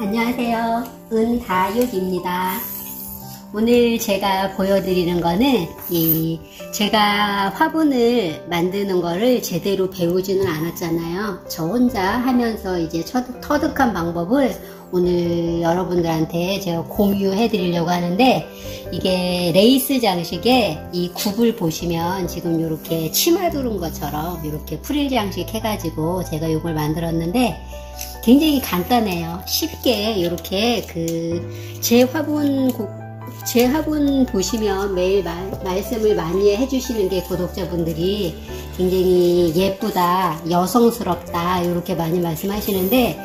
안녕하세요. 은다육입니다. 오늘 제가 보여드리는 거는 제가 화분을 만드는 거를 제대로 배우지는 않았잖아요. 저 혼자 하면서 이제 터득한 방법을 오늘 여러분들한테 제가 공유해 드리려고 하는데, 이게 레이스 장식에 이 굽을 보시면 지금 이렇게 치마 두른 것처럼 이렇게 프릴 장식 해가지고 제가 이걸 만들었는데, 굉장히 간단해요. 쉽게 이렇게 제 화분 보시면 매일 말씀을 많이 해주시는 게 구독자분들이 굉장히 예쁘다, 여성스럽다 이렇게 많이 말씀하시는데,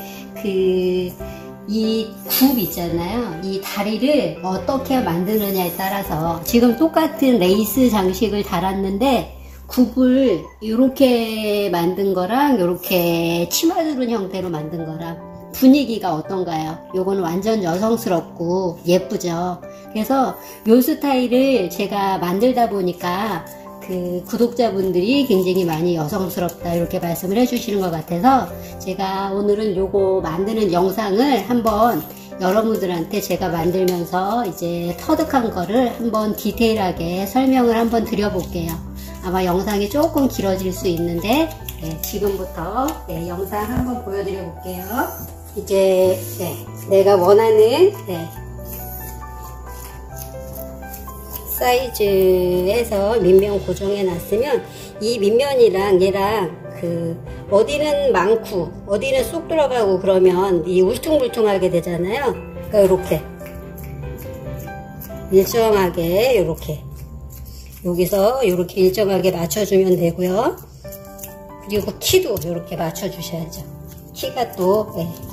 이 굽 있잖아요. 이 다리를 어떻게 만드느냐에 따라서 지금 똑같은 레이스 장식을 달았는데, 굽을 이렇게 만든 거랑 이렇게 치마 두른 형태로 만든 거랑 분위기가 어떤가요? 요거는 완전 여성스럽고 예쁘죠. 그래서 요 스타일을 제가 만들다 보니까 구독자분들이 굉장히 많이 여성스럽다 이렇게 말씀을 해주시는 것 같아서, 제가 오늘은 요거 만드는 영상을 한번 여러분들한테 제가 만들면서 이제 터득한 거를 한번 디테일하게 설명을 한번 드려볼게요. 아마 영상이 조금 길어질 수 있는데, 지금부터 영상 한번 보여드려 볼게요. 이제 내가 원하는 사이즈에서 밑면 고정해 놨으면, 이 밑면이랑 얘랑 어디는 많고 어디는 쏙 들어가고 그러면 이 울퉁불퉁하게 되잖아요. 그러니까 이렇게 일정하게 이렇게 여기서 이렇게 일정하게 맞춰주면 되고요. 그리고 키도 이렇게 맞춰주셔야죠. 키가 또 이렇게.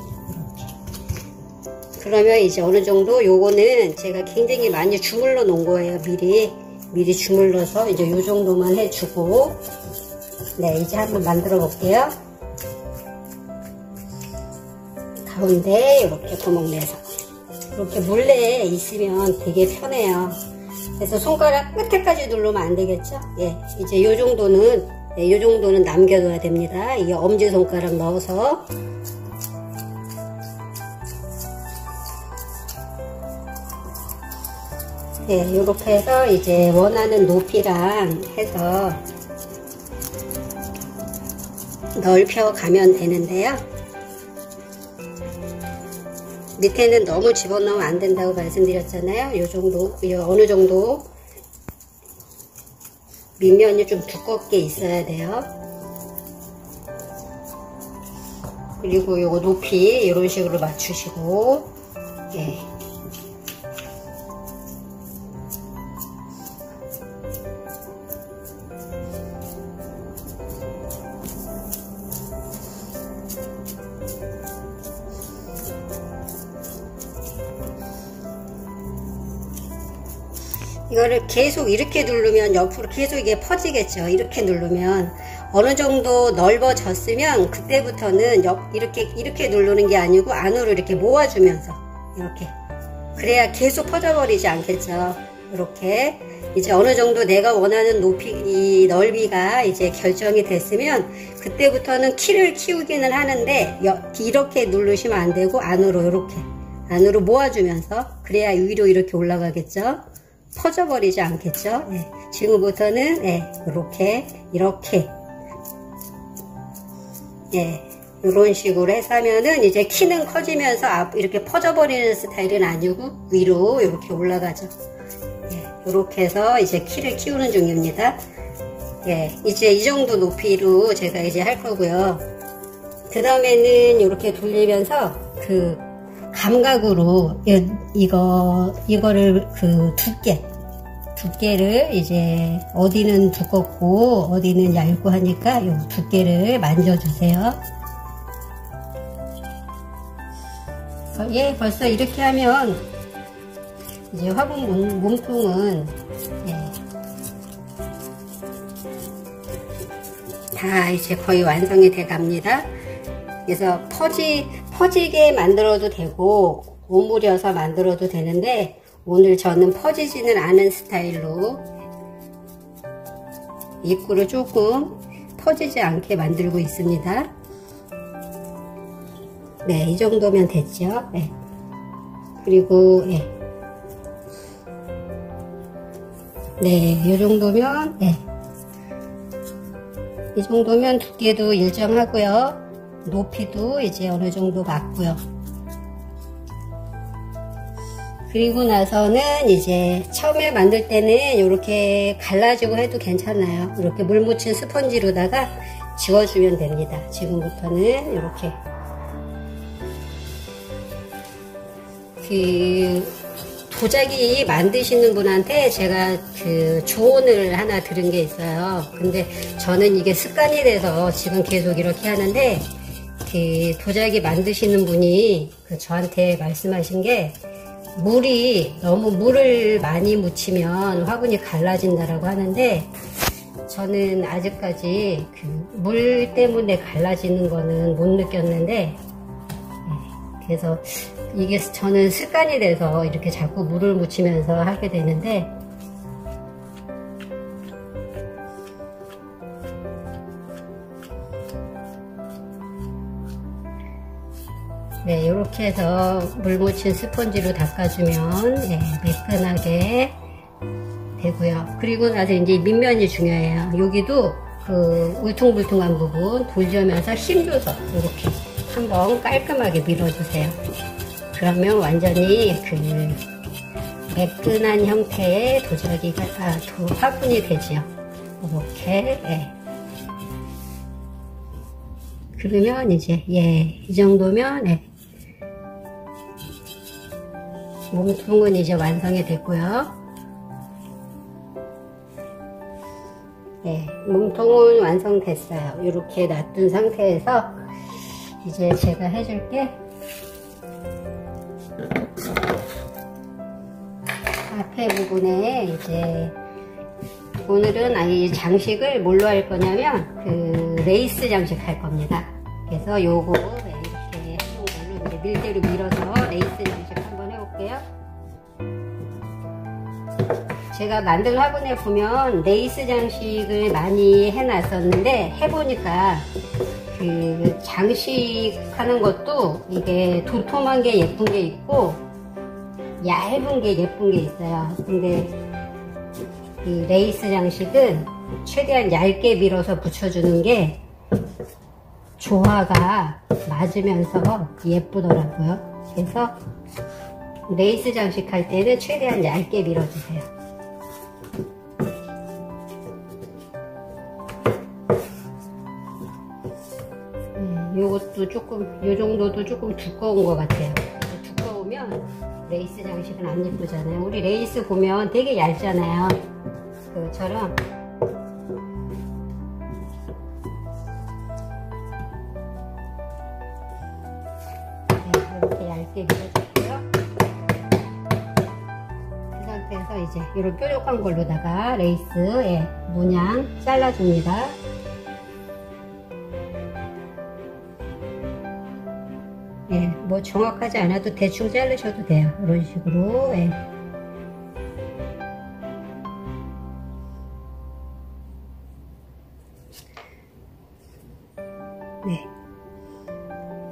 그러면 이제 어느 정도 요거는 제가 굉장히 많이 주물러 놓은 거예요. 미리 주물러서 이제 요 정도만 해주고, 이제 한번 만들어 볼게요. 가운데 이렇게 구멍 내서 이렇게 물레에 있으면 되게 편해요. 그래서 손가락 끝에까지 누르면 안 되겠죠? 이제 요 정도는 남겨둬야 됩니다. 이게 엄지손가락 넣어서. 요렇게 해서 이제 원하는 높이랑 해서 넓혀 가면 되는데요. 밑에는 너무 집어넣으면 안 된다고 말씀드렸잖아요. 요 정도, 어느 정도 밑면이 좀 두껍게 있어야 돼요. 그리고 요거 높이 이런 식으로 맞추시고, 이거를 계속 이렇게 누르면 옆으로 계속 이게 퍼지겠죠. 이렇게 누르면 어느 정도 넓어졌으면 그때부터는 이렇게 누르는 게 아니고 안으로 이렇게 모아주면서 이렇게, 그래야 계속 퍼져버리지 않겠죠. 이렇게 이제 어느 정도 내가 원하는 이 넓이가 이제 결정이 됐으면 그때부터는 키를 키우기는 하는데, 이렇게 누르시면 안 되고 안으로 이렇게 안으로 모아주면서, 그래야 위로 이렇게 올라가겠죠. 퍼져버리지 않겠죠. 지금부터는 이렇게 이런 식으로 해서 하면은 이제 키는 커지면서 이렇게 퍼져버리는 스타일은 아니고 위로 이렇게 올라가죠. 이렇게 해서 이제 키를 키우는 중입니다. 이제 이 정도 높이로 제가 이제 할 거고요. 그 다음에는 이렇게 돌리면서 감각으로 이거를 두께를 이제 어디는 두껍고 어디는 얇고 하니까 이 두께를 만져주세요. 벌써 이렇게 하면 이제 화분 몸통은 다 이제 거의 완성이 돼 갑니다. 그래서 퍼지게 만들어도 되고 오므려서 만들어도 되는데, 오늘 저는 퍼지지는 않은 스타일로 입구를 조금 퍼지지 않게 만들고 있습니다. 네, 이 정도면 됐죠. 네. 그리고 예. 네, 이 정도면 예. 이 정도면 두께도 일정하고요. 높이도 이제 어느 정도 맞고요. 그리고 나서는 이제 처음에 만들 때는 이렇게 갈라지고 해도 괜찮아요. 이렇게 물 묻힌 스펀지로다가 지워주면 됩니다. 지금부터는 이렇게 도자기 만드시는 분한테 제가 조언을 하나 들은 게 있어요. 근데 저는 이게 습관이 돼서 지금 계속 이렇게 하는데, 도자기 만드시는 분이 저한테 말씀하신 게, 너무 물을 많이 묻히면 화분이 갈라진다라고 하는데, 저는 아직까지 물 때문에 갈라지는 거는 못 느꼈는데, 그래서 이게 저는 습관이 돼서 이렇게 자꾸 물을 묻히면서 하게 되는데, 네, 이렇게 해서 물 묻힌 스펀지로 닦아주면 네, 매끈하게 되고요. 그리고 나서 이제 밑면이 중요해요. 여기도 울퉁불퉁한 부분 돌려면서 힘줘서 이렇게 한번 깔끔하게 밀어주세요. 그러면 완전히 매끈한 형태의 도자기가 화분이 되지요. 이렇게 예. 그러면 이제 이 정도면 몸통은 이제 완성이 됐고요. 몸통은 완성됐어요. 이렇게 놔둔 상태에서 이제 제가 해줄게. 앞에 부분에 이제 오늘은 이 장식을 뭘로 할 거냐면 레이스 장식 할 겁니다. 그래서 요거 이렇게 하는 걸로 이제 밀대로 밀어서 레이스 장식 한번 해볼게요. 제가 만든 화분에 보면 레이스 장식을 많이 해놨었는데 해보니까 장식하는 것도 이게 도톰한 게 예쁜 게 있고 얇은 게 예쁜 게 있어요. 근데 이 레이스 장식은 최대한 얇게 밀어서 붙여주는 게 조화가 맞으면서 예쁘더라고요. 그래서 레이스 장식 할 때는 최대한 얇게 밀어주세요. 요것도 조금, 요 정도도 조금 두꺼운 것 같아요. 두꺼우면 레이스 장식은 안 예쁘잖아요. 우리 레이스 보면 되게 얇잖아요. 그처럼 이렇게 얇게 밀어줄게요. 그 상태에서 이제 이런 뾰족한 걸로다가 레이스 문양 잘라줍니다. 뭐 정확하지 않아도 대충 자르셔도 돼요. 이런 식으로.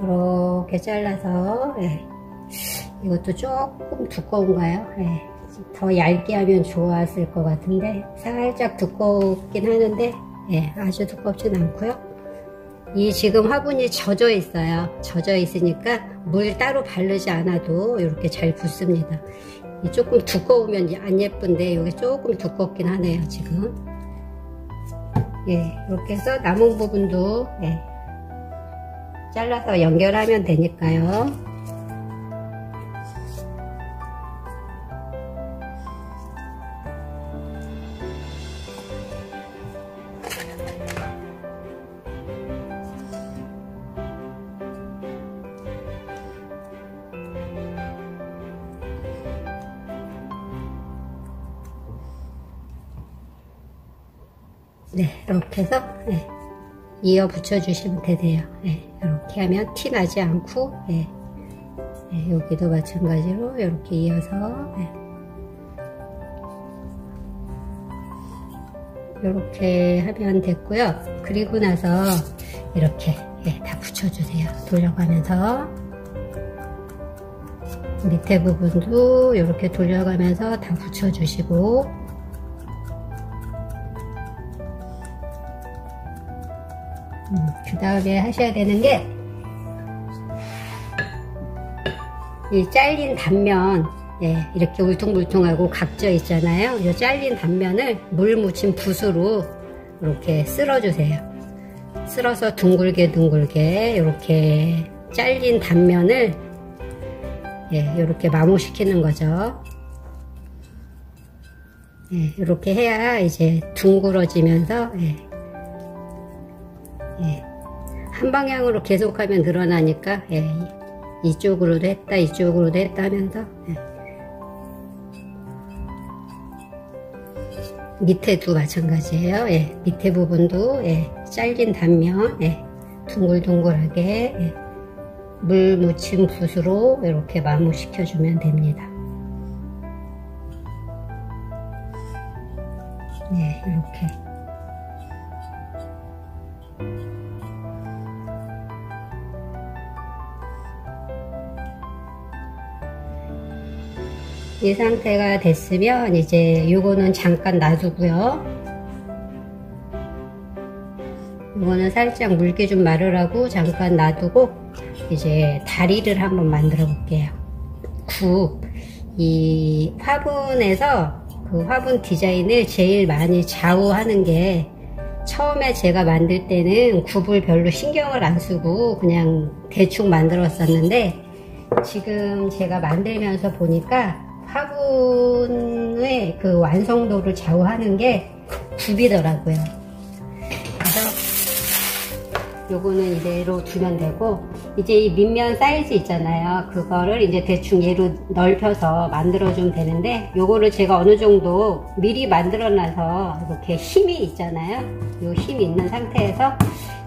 이렇게 잘라서 이것도 조금 두꺼운가요? 더 얇게 하면 좋았을 것 같은데 살짝 두껍긴 하는데 아주 두껍진 않고요. 이 지금 화분이 젖어 있어요. 젖어 있으니까 물 따로 바르지 않아도 이렇게 잘 붙습니다. 조금 두꺼우면 안 예쁜데 여기 조금 두껍긴 하네요. 지금 이렇게 해서 남은 부분도 잘라서 연결하면 되니까요. 이렇게 해서 이어 붙여주시면 되세요. 이렇게 하면 티 나지 않고 여기도 마찬가지로 이렇게 이어서 이렇게 하면 됐고요. 그리고 나서 이렇게 다 붙여주세요. 돌려가면서 밑에 부분도 이렇게 돌려가면서 다 붙여주시고, 그 다음에 하셔야 되는 게, 이 잘린 단면, 예, 이렇게 울퉁불퉁하고 각져 있잖아요. 이 잘린 단면을 물 묻힌 붓으로 이렇게 쓸어주세요. 쓸어서 둥글게 이렇게 잘린 단면을, 예, 이렇게 마모시키는 거죠. 예, 이렇게 해야 이제 둥그러지면서, 예, 예, 한 방향으로 계속하면 늘어나니까, 예, 이쪽으로도 했다 이쪽으로도 했다 하면서, 예. 밑에도 마찬가지예요. 예, 밑에 부분도, 예, 잘린 단면, 예, 둥글둥글하게, 예, 물 묻힌 붓으로 이렇게 마모시켜 주면 됩니다. 네, 이렇게. 이 상태가 됐으면 이제 요거는 잠깐 놔두고요. 이거는 살짝 물기 좀 마르라고 잠깐 놔두고 이제 다리를 한번 만들어 볼게요. 이 화분에서 그 화분 디자인을 제일 많이 좌우하는 게, 처음에 제가 만들 때는 굽을 별로 신경을 안 쓰고 그냥 대충 만들었었는데, 지금 제가 만들면서 보니까 화분의 그 완성도를 좌우하는 게 굽이더라고요. 그래서 요거는 이대로 두면 되고, 이제 이 밑면 사이즈 있잖아요. 그거를 이제 대충 얘로 넓혀서 만들어주면 되는데, 요거를 제가 어느 정도 미리 만들어놔서 이렇게 힘이 있잖아요. 요 힘이 있는 상태에서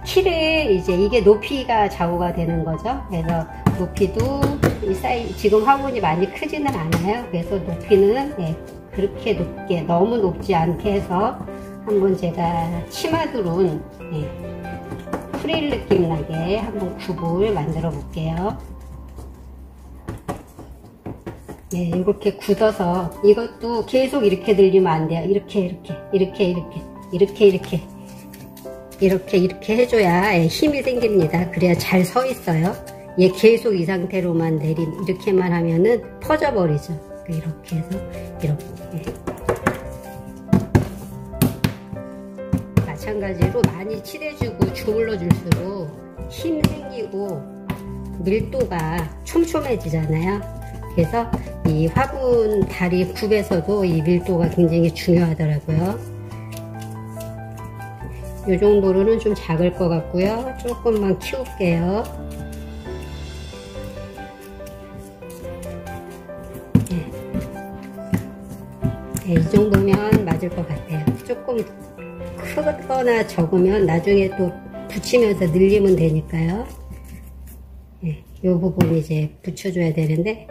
키를 이제 이게 높이가 좌우가 되는 거죠. 그래서 높이도 이 사이즈, 지금 화분이 많이 크지는 않아요. 그래서 높이는, 예, 그렇게 높게, 너무 높지 않게 해서 한번 제가 치마드론, 예, 프릴 느낌 나게 한번 굽을 만들어 볼게요. 네, 이렇게 굳어서, 이것도 계속 이렇게 늘리면 안 돼요. 이렇게 해줘야, 예, 힘이 생깁니다. 그래야 잘 서 있어요. 얘 계속 이 상태로만 이렇게만 하면은 퍼져버리죠. 이렇게 해서 이렇게, 예. 마찬가지로 많이 칠해주고 주물러 줄수록 힘 생기고 밀도가 촘촘해지잖아요. 그래서 이 화분 다리 굽에서도 이 밀도가 굉장히 중요하더라고요. 이 정도로는 좀 작을 것 같고요. 조금만 키울게요. 네. 네, 이 정도면 맞을 것 같아요. 조금 크거나 적으면 나중에 또 붙이면서 늘리면 되니까요. 네, 이 부분 이제 붙여줘야 되는데,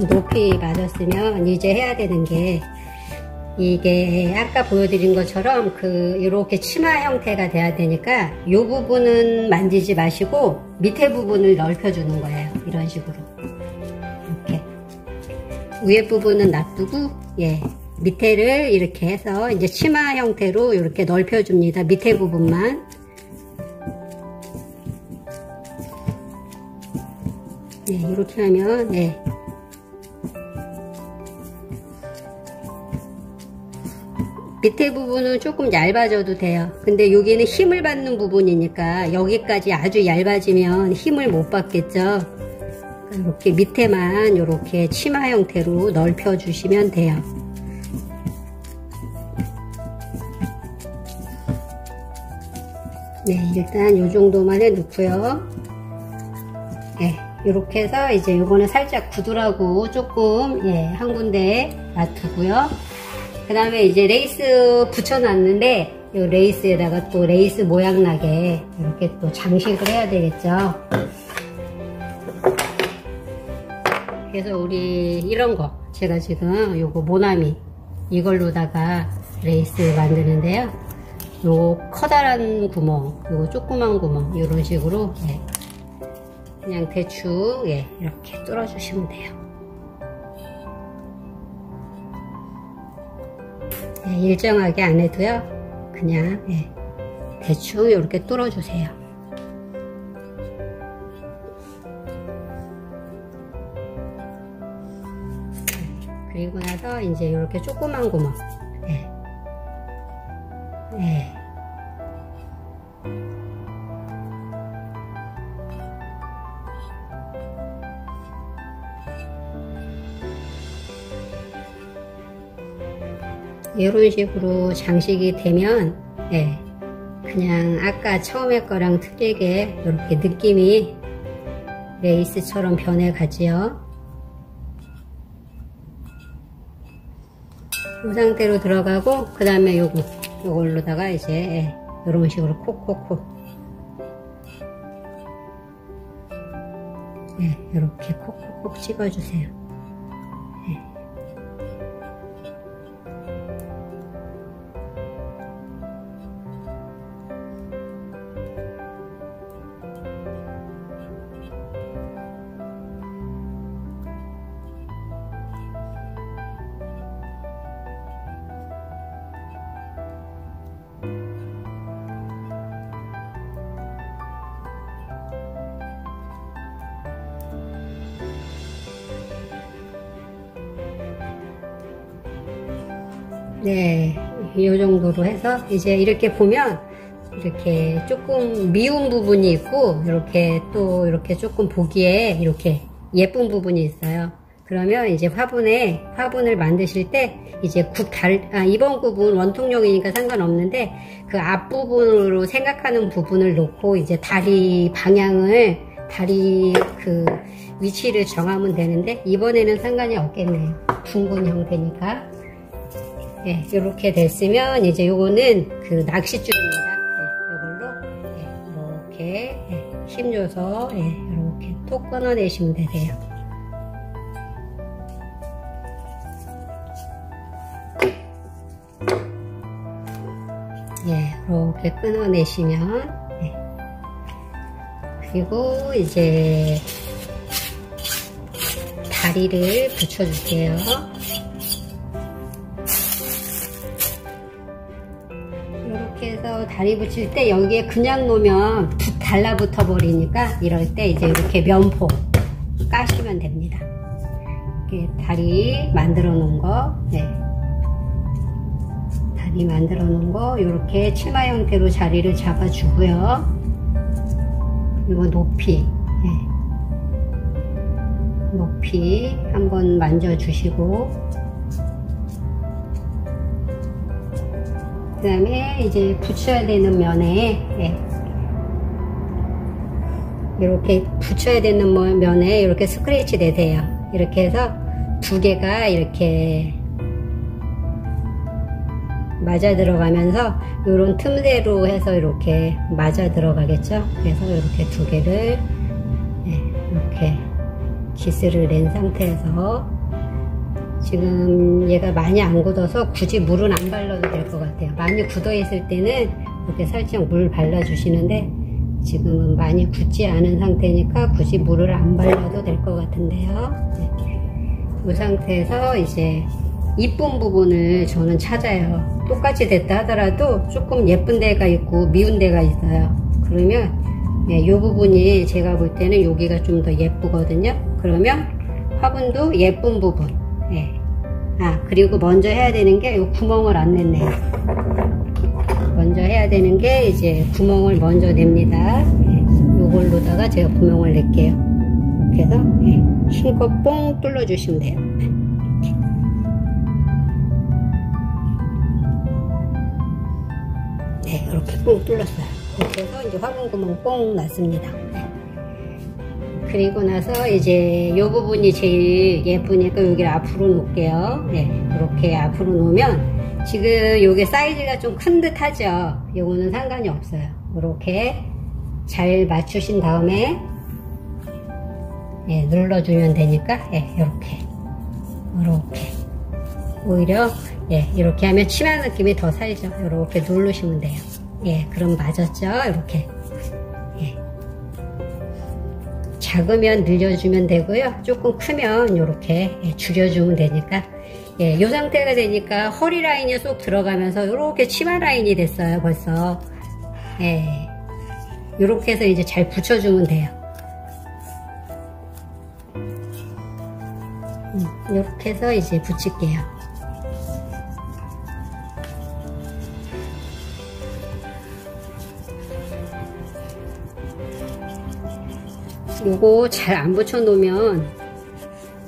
높이 맞았으면 이제 해야 되는 게, 이게 아까 보여드린 것처럼 이렇게 치마 형태가 돼야 되니까 이 부분은 만지지 마시고 밑에 부분을 넓혀주는 거예요. 이런 식으로 이렇게 위에 부분은 놔두고, 예, 밑에를 이렇게 해서 이제 치마 형태로 이렇게 넓혀줍니다. 밑에 부분만. 예, 이렇게 하면, 예, 밑에 부분은 조금 얇아져도 돼요. 근데 여기는 힘을 받는 부분이니까 여기까지 아주 얇아지면 힘을 못 받겠죠. 이렇게 밑에만 이렇게 치마 형태로 넓혀 주시면 돼요. 네, 일단 요 정도만 해 놓고요. 네, 이렇게 해서 이제 요거는 살짝 굳으라고 조금 한 군데 놔두고요. 그 다음에 이제 레이스 붙여놨는데 이 레이스에다가 또 레이스 모양 나게 이렇게 또 장식을 해야 되겠죠. 그래서 우리 이런 거 제가 지금 요거 모나미 이걸로다가 레이스 만드는데요. 요 커다란 구멍, 요거 조그만 구멍 이런 식으로 그냥 대충 이렇게 뚫어주시면 돼요. 일정하게 안 해도요. 그냥 대충 이렇게 뚫어주세요. 그리고 나서 이제 이렇게 조그만 구멍 이런 식으로 장식이 되면 그냥 아까 처음에 거랑 틀리게 이렇게 느낌이 레이스처럼 변해가지요. 이 상태로 들어가고 그 다음에 요걸로다가 이제 이런 식으로 콕콕콕 이렇게 콕콕콕 찍어주세요. 네, 이 정도로 해서 이제 이렇게 보면 이렇게 조금 미운 부분이 있고 이렇게 또 이렇게 조금 보기에 이렇게 예쁜 부분이 있어요. 그러면 이제 화분을 만드실 때 이제 이번 굽은 원통용이니까 상관없는데 그 앞부분으로 생각하는 부분을 놓고 이제 다리 그 위치를 정하면 되는데 이번에는 상관이 없겠네요. 둥근 형태니까. 이렇게 됐으면 이제 요거는 그 낚싯줄입니다. 요걸로 이렇게 힘줘서 이렇게 톡 끊어내시면 되세요. 이렇게 끊어내시면 그리고 이제 다리를 붙여주세요. 이렇게 해서 다리 붙일 때 여기에 그냥 놓으면 달라붙어 버리니까 이럴 때 이제 이렇게 면포 까시면 됩니다. 이렇게 다리 만들어 놓은 거, 다리 만들어 놓은 거 이렇게 치마 형태로 자리를 잡아 주고요. 그리고 높이 한번 만져 주시고 그 다음에 이제 붙여야 되는 면에 이렇게 붙여야 되는 면에 이렇게 스크래치 내세요. 이렇게 해서 두 개가 이렇게 맞아 들어가면서 이런 틈새로 해서 이렇게 맞아 들어가겠죠. 그래서 이렇게 두 개를 이렇게 기스를 낸 상태에서 지금 얘가 많이 안 굳어서 굳이 물은 안 발라도 될 것 같아요. 많이 굳어 있을 때는 이렇게 살짝 물 발라 주시는데 지금은 많이 굳지 않은 상태니까 굳이 물을 안 발라도 될 것 같은데요. 이 상태에서 이제 이쁜 부분을 저는 찾아요. 똑같이 됐다 하더라도 조금 예쁜 데가 있고 미운 데가 있어요. 그러면 이 부분이 제가 볼 때는 여기가 좀 더 예쁘거든요. 그러면 화분도 예쁜 부분 그리고 먼저 해야 되는 게 이 구멍을 안 냈네요. 먼저 해야 되는 게 이제 구멍을 먼저 냅니다. 요걸로다가 제가 구멍을 낼게요. 그래서 힘껏 뽕 뚫어 주시면 돼요. 이렇게 뽕 뚫렸어요. 이렇게 해서 이제 화분 구멍 뽕 났습니다. 네. 그리고 나서 이제 이 부분이 제일 예쁘니까 여기를 앞으로 놓을게요. 네, 이렇게 앞으로 놓으면 지금 요게 사이즈가 좀 큰 듯 하죠. 요거는 상관이 없어요. 이렇게 잘 맞추신 다음에 예, 눌러주면 되니까 예, 이렇게 오히려 예, 이렇게 하면 치마 느낌이 더 살죠. 이렇게 누르시면 돼요. 예, 그럼 맞았죠. 이렇게 예. 작으면 늘려주면 되고요. 조금 크면 이렇게 예, 줄여주면 되니까 예, 이 상태가 되니까 허리 라인이 쏙 들어가면서 이렇게 치마 라인이 됐어요. 벌써 예, 이렇게 해서 이제 잘 붙여주면 돼요. 이렇게 해서 이제 붙일게요. 요거 잘 안 붙여 놓으면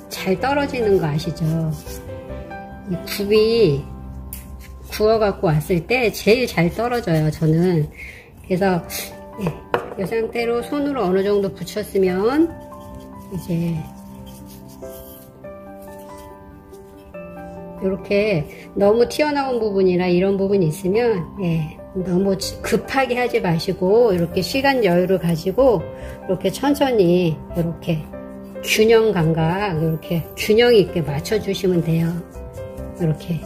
잘 떨어지는 거 아시죠? 이 굽이 구워 갖고 왔을 때 제일 잘 떨어져요, 저는. 그래서 예, 이 상태로 손으로 어느 정도 붙였으면 이제 이렇게 너무 튀어나온 부분이나 이런 부분이 있으면 예, 너무 급하게 하지 마시고 이렇게 시간 여유를 가지고 이렇게 천천히 이렇게 균형 감각 이렇게 균형 있게 맞춰 주시면 돼요. 이렇게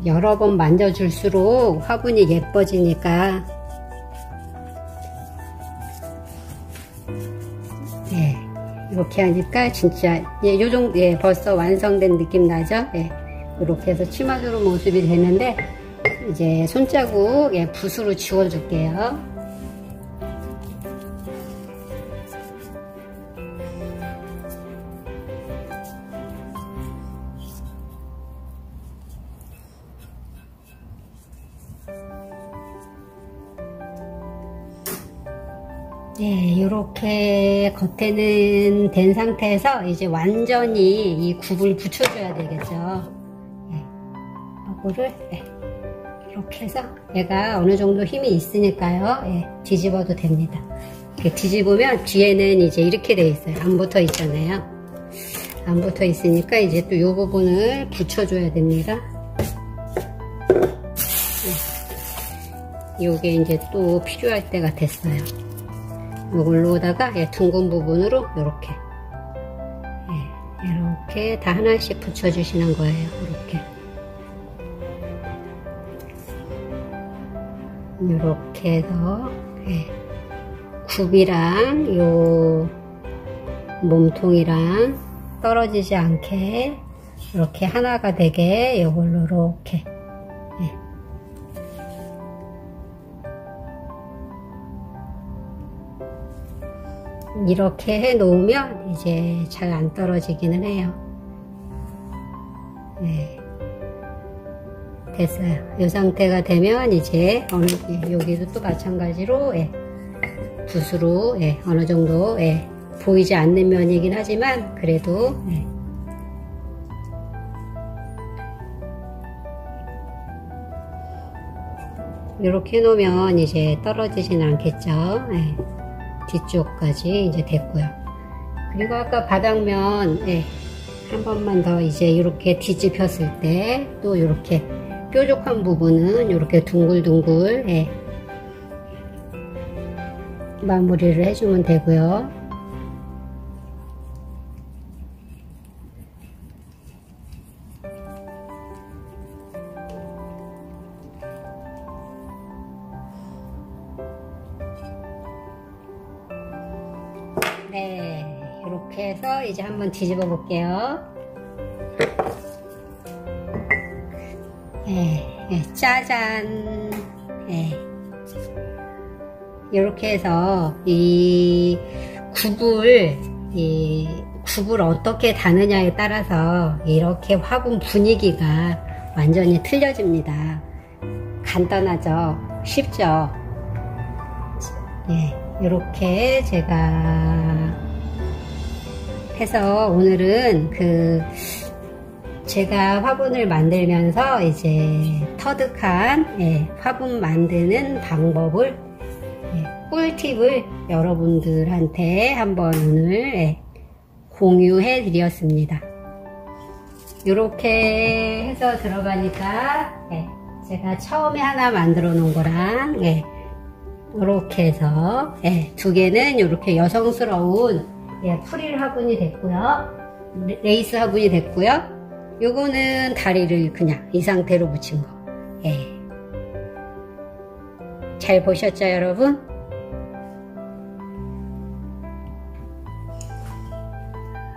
여러 번 만져줄수록 화분이 예뻐지니까 예, 이렇게 하니까 진짜 예, 요 정도 예, 벌써 완성된 느낌 나죠? 예, 이렇게 해서 치마주로 모습이 되는데 이제 손자국 예, 붓으로 지워줄게요. 네, 이렇게 겉에는 된 상태에서 이제 완전히 이 굽을 붙여줘야 되겠죠. 네, 이거를 네, 이렇게 해서 얘가 어느 정도 힘이 있으니까요. 네, 뒤집어도 됩니다. 이렇게 뒤집으면 뒤에는 이제 이렇게 돼 있어요. 안 붙어 있잖아요. 안 붙어 있으니까 이제 또 이 부분을 붙여줘야 됩니다. 네, 요게 이제 또 필요할 때가 됐어요. 이걸로다가 예, 둥근 부분으로 이렇게 예, 이렇게 다 하나씩 붙여주시는 거예요. 이렇게 해서 예, 굽이랑 요 몸통이랑 떨어지지 않게 이렇게 하나가 되게 이걸로 이렇게 이렇게 해 놓으면 이제 잘 안 떨어지기는 해요. 네, 됐어요. 이 상태가 되면 이제 여기도 또 마찬가지로 예, 붓으로 예, 어느 정도 예, 보이지 않는 면이긴 하지만 그래도 예. 이렇게 해 놓으면 이제 떨어지진 않겠죠. 예. 뒤쪽까지 이제 됐고요. 그리고 아까 바닥면 예, 한 번만 더 이제 이렇게 뒤집혔을 때 또 이렇게 뾰족한 부분은 이렇게 둥글둥글 예, 마무리를 해주면 되고요. 네, 이렇게 해서 이제 한번 뒤집어 볼게요. 네, 네, 짜잔. 네. 이렇게 해서 이 굽을 어떻게 다느냐에 따라서 이렇게 화분 분위기가 완전히 틀려집니다. 간단하죠? 쉽죠? 네. 이렇게 제가 해서 오늘은 그 제가 화분을 만들면서 이제 터득한 화분 만드는 방법을 꿀팁을 여러분들한테 한번 오늘 공유해 드렸습니다. 이렇게 해서 들어가니까 제가 처음에 하나 만들어 놓은 거랑 이렇게 해서 두 개는 이렇게 여성스러운 프릴 화분이 됐고요. 레이스 화분이 됐고요. 요거는 다리를 그냥 이 상태로 붙인 거. 잘 보셨죠, 여러분?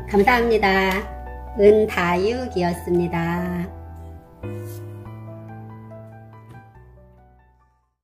감사합니다. 은다육이었습니다.